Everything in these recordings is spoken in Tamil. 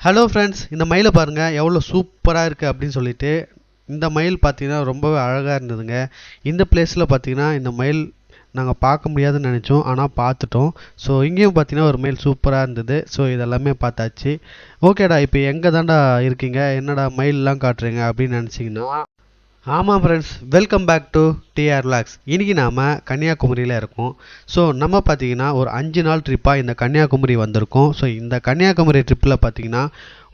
ஹலோ ஃப்ரெண்ட்ஸ், இந்த மயிலை பாருங்கள் எவ்வளோ சூப்பராக இருக்குது அப்படின்னு சொல்லிட்டு. இந்த மயில் பார்த்தீங்கன்னா ரொம்பவே அழகாக இருந்ததுங்க. இந்த பிளேஸில் பார்த்தீங்கன்னா இந்த மயில் நாங்கள் பார்க்க முடியாதுன்னு நினச்சோம், ஆனால் பார்த்துட்டோம். ஸோ இங்கேயும் பார்த்தீங்கன்னா ஒரு மயில் சூப்பராக இருந்தது. ஸோ இதெல்லாமே பார்த்தாச்சு. ஓகேடா, இப்போ எங்கே தான்டா இருக்கீங்க, என்னடா மயிலெலாம் காட்டுறீங்க அப்படின்னு நினச்சிங்கன்னா, ஆமாம் friends, welcome back to TR Logs. இன்றைக்கி நாம் கன்னியாகுமரியில் இருக்கோம். ஸோ நம்ம பார்த்தீங்கன்னா ஒரு 5 நாள் ட்ரிப்பாக இந்த கன்னியாகுமரி வந்திருக்கோம். ஸோ இந்த கன்னியாகுமரி ட்ரிப்பில் பார்த்தீங்கன்னா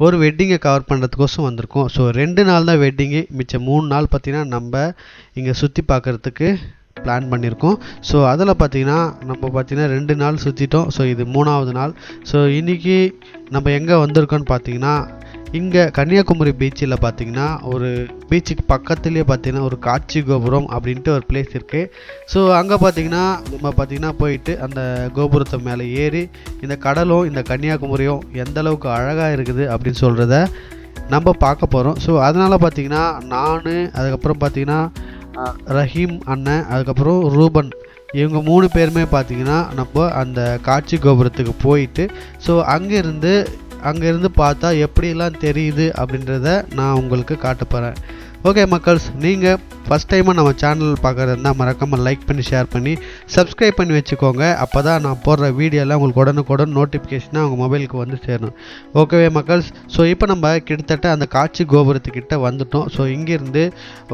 ஒரு வெட்டிங்கை கவர் பண்ணுறதுக்கோசம் வந்திருக்கோம். ஸோ 2 நாள் தான் வெட்டிங்கு, மிச்சம் 3 நாள் பார்த்தீங்கன்னா நம்ம இங்கே சுற்றி பார்க்குறதுக்கு பிளான் பண்ணியிருக்கோம். ஸோ அதில் பார்த்தீங்கன்னா நம்ம பார்த்தீங்கன்னா 2 நாள் சுற்றிட்டோம். ஸோ இது 3ஆவது நாள். ஸோ இன்றைக்கி நம்ம எங்கே வந்திருக்கோன்னு பார்த்தீங்கன்னா, இங்கே கன்னியாகுமரி பீச்சில் பார்த்தீங்கன்னா ஒரு பீச்சுக்கு பக்கத்துலேயே பார்த்தீங்கன்னா ஒரு காட்சி கோபுரம் அப்படின்ட்டு ஒரு பிளேஸ் இருக்குது. ஸோ அங்கே பார்த்தீங்கன்னா நம்ம பார்த்தீங்கன்னா போயிட்டு அந்த கோபுரத்தை மேலே ஏறி இந்த கடலும் இந்த கன்னியாகுமரியும் எந்த அளவுக்கு அழகாக இருக்குது அப்படின்னு சொல்கிறத நம்ம பார்க்க போகிறோம். ஸோ அதனால் பார்த்தீங்கன்னா நான், அதுக்கப்புறம் பார்த்தீங்கன்னா ரஹீம் அண்ணன், அதுக்கப்புறம் ரூபன், இவங்க 3 பேருமே பார்த்தீங்கன்னா நம்ம அந்த காட்சி கோபுரத்துக்கு போயிட்டு ஸோ அங்கேருந்து பார்த்தா எப்படிலாம் தெரியுது அப்படின்றத நான் உங்களுக்கு காட்ட போகிறேன். ஓகே மக்கள்ஸ், நீங்கள் ஃபஸ்ட் டைமாக நம்ம சேனல் பார்க்குறது இருந்தால் மறக்காமல் லைக் பண்ணி ஷேர் பண்ணி சப்ஸ்கிரைப் பண்ணி வச்சுக்கோங்க. அப்போ தான் நான் போடுற வீடியோலாம் உங்களுக்கு உடனுக்குடன் நோட்டிஃபிகேஷனாக உங்கள் மொபைலுக்கு வந்து சேரணும். ஓகேவே மக்கள்ஸ், ஸோ இப்போ நம்ம கிட்டத்தட்ட அந்த காட்சி கோபுரத்துக்கிட்ட வந்துட்டோம். ஸோ இங்கேருந்து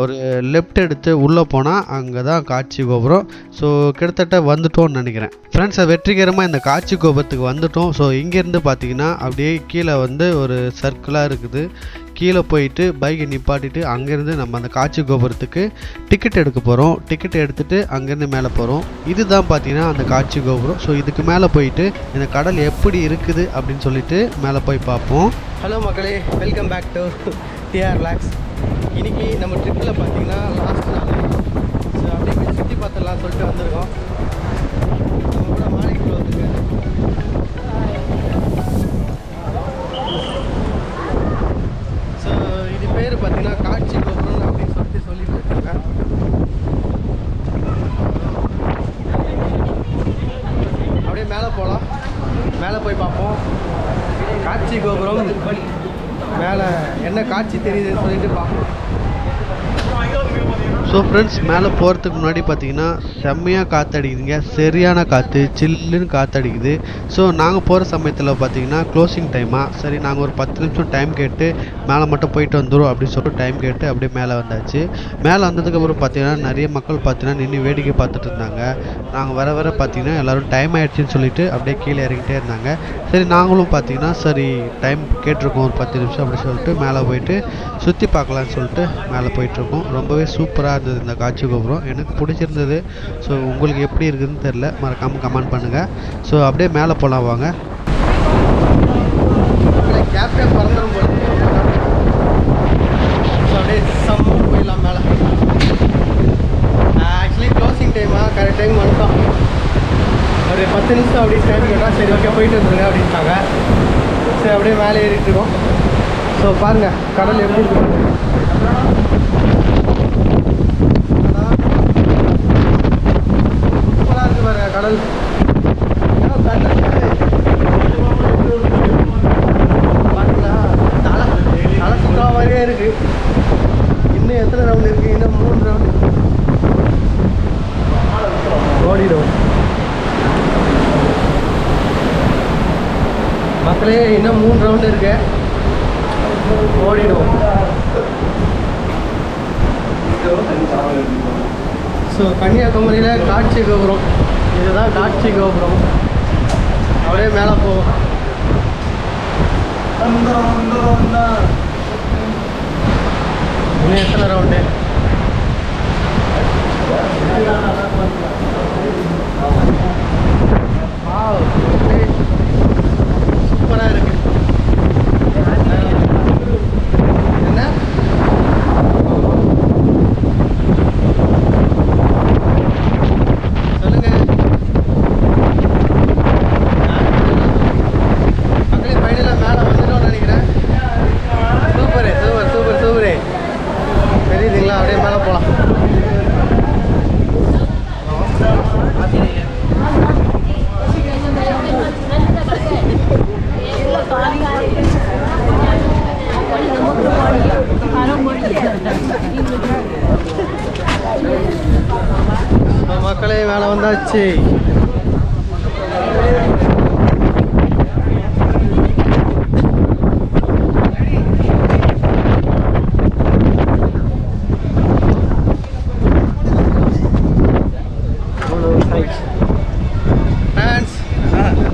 ஒரு லெஃப்ட் எடுத்து உள்ளே போனால் அங்கே தான் காட்சி கோபுரம். ஸோ கிட்டத்தட்ட வந்துட்டோம்னு நினைக்கிறேன் ஃப்ரெண்ட்ஸ். வெற்றிகரமாக இந்த காட்சி கோபுரத்துக்கு வந்துட்டோம். ஸோ இங்கேருந்து பார்த்தீங்கன்னா அப்படியே கீழே வந்து ஒரு சர்க்கிளாக இருக்குது. கீழே போயிட்டு பைக்கை நிப்பாட்டிட்டு அங்கேருந்து நம்ம அந்த காட்சி கோபுரத்துக்கு டிக்கெட் எடுக்க போகிறோம். டிக்கெட் எடுத்துகிட்டு அங்கேருந்து மேலே போகிறோம். இதுதான் பார்த்தீங்கன்னா அந்த காட்சி கோபுரம். ஸோ இதுக்கு மேலே போயிட்டு இந்த கடல் எப்படி இருக்குது அப்படின்னு சொல்லிட்டு மேலே போய் பார்ப்போம். ஹலோ மக்களே, welcome back to TR Logs. இன்றைக்கி நம்ம ட்ரிப்பில் பார்த்தீங்கன்னா லாஸ்ட் நாள். ஸோ அப்படியே சுற்றி பார்த்துடலாம் சொல்லிட்டு வந்திருக்கோம். நம்ம கூட மாளிகைக்குள்ள வந்துருக்கேன். ஸோ இது பேர் பார்த்தீங்கன்னா காட்சி கோபுரம் அப்படின்னு சொல்லிட்டு இருக்காங்க. அப்படியே மேலே போகலாம், மேலே போய் பார்ப்போம். காட்சி கோபுரம் மேலே என்ன காட்சி தெரியுதுன்னு சொல்லிட்டு பார்ப்போம். ஸோ ஃப்ரெண்ட்ஸ், மேலே போகிறதுக்கு முன்னாடி பார்த்தீங்கன்னா செம்மையாக காற்றடிக்குதுங்க. சரியான காற்று, சில்லுன்னு காற்றடிக்குது. ஸோ நாங்கள் போகிற சமயத்தில் பார்த்தீங்கன்னா க்ளோசிங் டைமாக, சரி நாங்கள் ஒரு 10 நிமிஷம் டைம் கேட்டு மேலே மட்டும் போயிட்டு வந்துடும் அப்படின்னு சொல்லிட்டு டைம் கேட்டு அப்படியே மேலே வந்தாச்சு. மேலே வந்ததுக்கப்புறம் பார்த்தீங்கன்னா நிறைய மக்கள் பார்த்தீங்கன்னா நின்று வேடிக்கை பார்த்துட்டு இருந்தாங்க. நாங்கள் வர பார்த்தீங்கன்னா எல்லோரும் டைம் ஆகிடுச்சின்னு சொல்லிட்டு அப்படியே கீழே இறங்கிட்டே இருந்தாங்க. சரி நாங்களும் பார்த்தீங்கன்னா சரி டைம் கேட்டிருக்கோம் ஒரு 10 நிமிஷம் அப்படி சொல்லிட்டு மேலே போயிட்டு சுற்றி பார்க்கலான்னு சொல்லிட்டு மேலே போயிட்டுருக்கோம். ரொம்பவே சூப்பராக இருந்தது இந்த காட்சி கோபுரம், எனக்கு பிடிச்சிருந்தது. ஸோ உங்களுக்கு எப்படி இருக்குதுன்னு தெரில, மறக்காமல் கமெண்ட் பண்ணுங்கள். ஸோ அப்படியே மேலே போகலாம் வாங்க. கேப்டன் பறந்துடும் போது ஸோ அப்படியே சம்ம போயிடலாம் மேலே. ஆக்சுவலி க்ளோசிங் டைமாக கரெக்ட் டைம் வந்துட்டோம். ஒரு 10 நிமிஷம் அப்படி டைம் கேட்டால் சரி ஓகே போயிட்டு வந்துருங்க அப்படின்ட்டாங்க. சரி அப்படியே மேலே ஏறிட்டு இருக்கோம். ஸோ பாருங்கள் கடல் எப்படி இருக்கு. கடல் தலை சுற்றா மாதிரியே இருக்கு. இன்னும் எத்தனை ரவுண்ட் இருக்கு? இன்னும் 3 ரவுண்டு ஓடிடும் மக்களே. இன்னும் 3 ரவுண்டு இருக்கு, ஓடிடும். ஸோ கன்னியாகுமரியில் காட்சி கோபுரம், இதுதான் காட்சி கோபுரம். அப்படியே மேலே போவோம். இன்னும் எத்தனை ரவுண்டு? சூப்பராக இருக்கு. என்ன மக்களே மேலே வந்தாச்சு.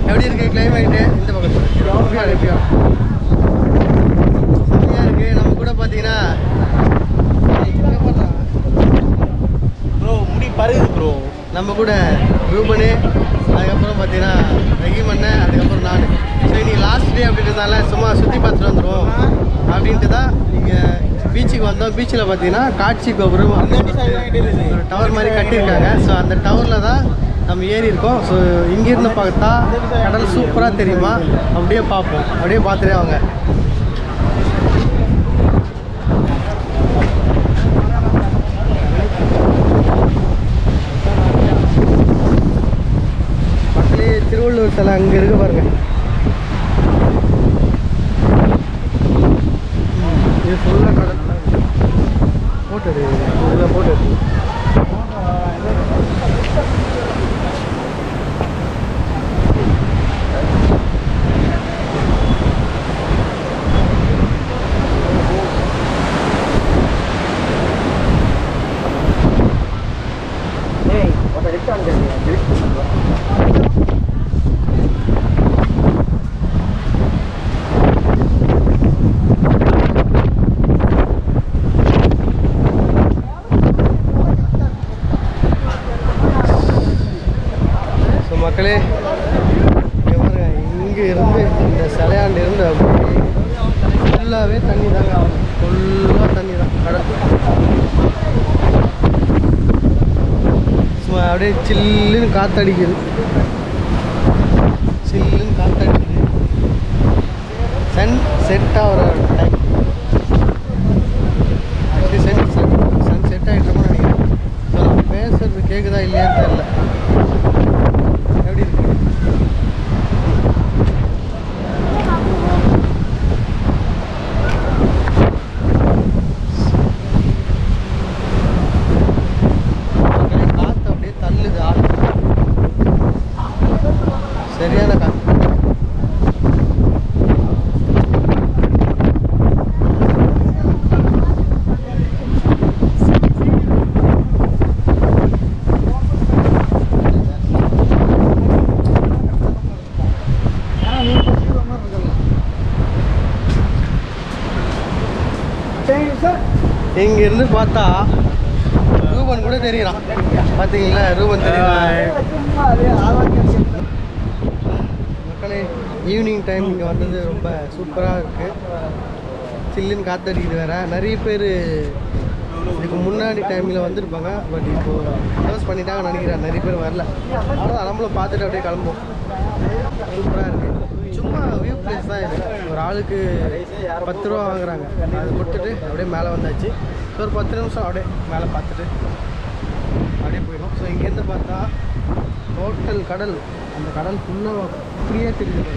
எப்படி இருக்கு கிளைமேட்டு? இந்த பக்கத்தில் எப்படியா செம்மையாக இருக்குது. நம்ம கூட பார்த்தீங்கன்னா ப்ரோ முடி பருகுது ப்ரோ. நம்ம கூட ரூபனு, அதுக்கப்புறம் பார்த்தீங்கன்னா ரஹீமண்ண, அதுக்கப்புறம் நான். ஸோ இன்னைக்கு லாஸ்ட் டே அப்படின்றதால சும்மா சுற்றி பார்த்துட்டு வந்துடுவோம் அப்படின்ட்டு தான் இங்கே பீச்சுக்கு வந்தோம். பீச்சில் பார்த்தீங்கன்னா காட்சி கோபுரம் ஒரு டவர் மாதிரி கட்டியிருக்காங்க. ஸோ அந்த டவரில் தான் நம்ம ஏறி இருக்கோம். ஸோ இங்கேருந்து பார்த்தா கடல் சூப்பராக தெரியுமா, அப்படியே பார்ப்போம். அப்படியே பார்த்துட்டே வாங்க. மக்களே திருவள்ளுவர் சிலை அங்கே இருக்கு பாருங்க. இது ஃபுல்லாக கடல் போட்டு இதில் போட்டு மக்களே இங்கே பாருங்க. இங்கே இருந்து இந்த சிலையாண்டு இருந்து அப்படியே ஃபுல்லாகவே தண்ணி தாங்க. ஃபுல்லாக தண்ணி தான் கடல். சும்மா அப்படியே சில்லுன்னு காற்றடிக்குது. சில்லுன்னு காற்றடிக்குது. சன் செட் ஆகிற டைம். ஆக்சுவலி சன் செட் ஆகிட்டோம்னு நினைக்கிறேன். ஸோ நான் பேசுறது கேட்குதா இல்லையான்னு தெரியல. எப்படி இருக்கு? காற்று அப்படியே தள்ளுது. ஆள் சரியான காற்று. இங்கிருந்து பார்த்தா ரூபன் கூட தெரியலாம். பார்த்தீங்களா? ரூபன் தெரியலாம். மக்களே ஈவினிங் டைம் இங்கே வந்தது ரொம்ப சூப்பராக இருக்குது. சில்லுன்னு காற்றடிக்குது வேறு. நிறைய பேர் இதுக்கு முன்னாடி டைமில் வந்திருப்பாங்க. பட் இப்போது க்ளோஸ் பண்ணிட்டாங்கன்னு நினைக்கிறேன். நிறைய பேர் வரல. அவ்வளோதான், நம்மளும் பார்த்துட்டு அப்படியே கிளம்புவோம். சூப்பராக இருக்குது. சும்மா வியூ பிளேஸ் தான் இது. ஒரு ஆளுக்கு 10 ரூபா வாங்குறாங்க. அது கொடுத்துட்டு அப்படியே மேலே வந்தாச்சு. ஸோ ஒரு 10 நிமிஷம் அப்படியே மேலே பார்த்துட்டு அப்படியே போயிடும். ஸோ இங்கேருந்து பார்த்தா டோட்டல் கடல். அந்த கடல் ஃபுல்லாக அப்படியே தெரியுது.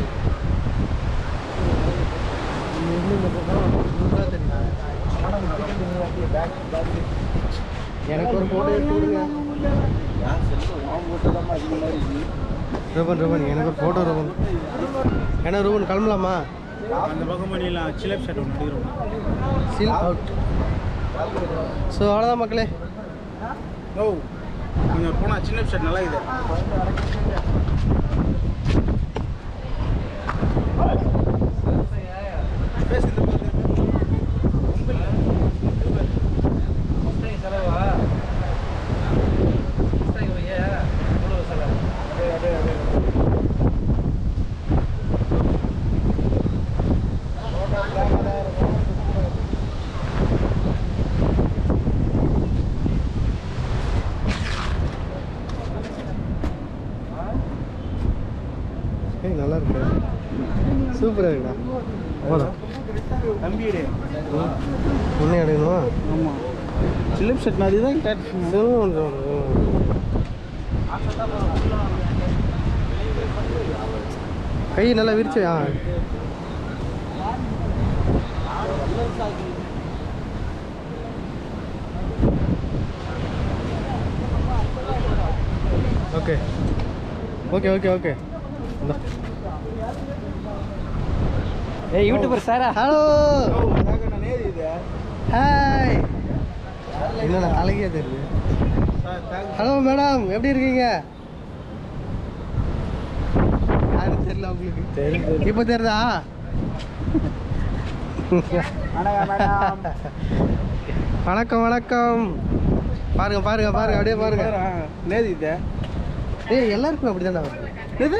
இங்கேருந்து இந்த பக்கம் ஃபுல்லாக தெரியுது. எனக்கு ஒரு ஃபோட்டோ எடுத்து கொடுங்க. ரூபன் எனக்கு ஒரு ஃபோட்டோ. ரூபன் ஏன்னா ரூபன் கிளம்பலாமா? அந்த பக்கம் பண்ணிடலாம். சிலப் ஷர்ட் ஒன்று எடுக்கிறோம். Chill out. ஸோ அவ்வளோதான் மக்களே. ஓ நீங்கள் போனால் சிலப் ஷர்ட் நல்லா இது. நல்லா இருக்கு. சூப்பராக இருக்குடா. அவ்வளோ தம்பிடு ஒன்றே எடுக்கணுமா? ஆமாம் சிலப் ஷர்ட் மாதிரி தான் கேட்டு கை நல்லா விரிச்சு. Okay okay okay okay YouTuber Sara hello நான் நேரு இது ஹாய் என்னடா அழகியா தெரியுது ஹலோ மேடம் எப்படி இருக்கீங்க யாரும் தெரியல உங்களுக்கு இப்போ தெரியுதா வணக்கம் வணக்கம் பாருங்க பாருங்க பாருங்க அப்படியே பாருங்க நேரு இது ஏய் எல்லாருக்கும் அப்படி தானே வருது இது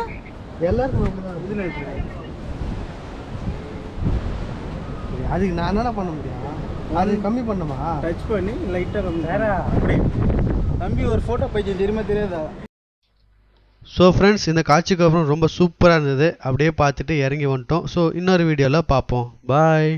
எல்லாருக்கும் அப்படி தான் இது நேரு அதுக்கு நான் என்னடா பண்ண முடியும் அது கம்மி பண்ணுமா டச் பண்ணி லைட்டாக கம்மி அப்படி தம்பி ஒரு ஃபோட்டோ பைத்தியம் தெரியுமா தெரியாதா ஸோ ஃப்ரெண்ட்ஸ் இந்த காட்சிக்கு அப்புறம் ரொம்ப சூப்பராக இருந்தது. அப்படியே பார்த்துட்டு இறங்கி வந்துட்டோம். ஸோ இன்னொரு வீடியோவில் பார்ப்போம். பாய்.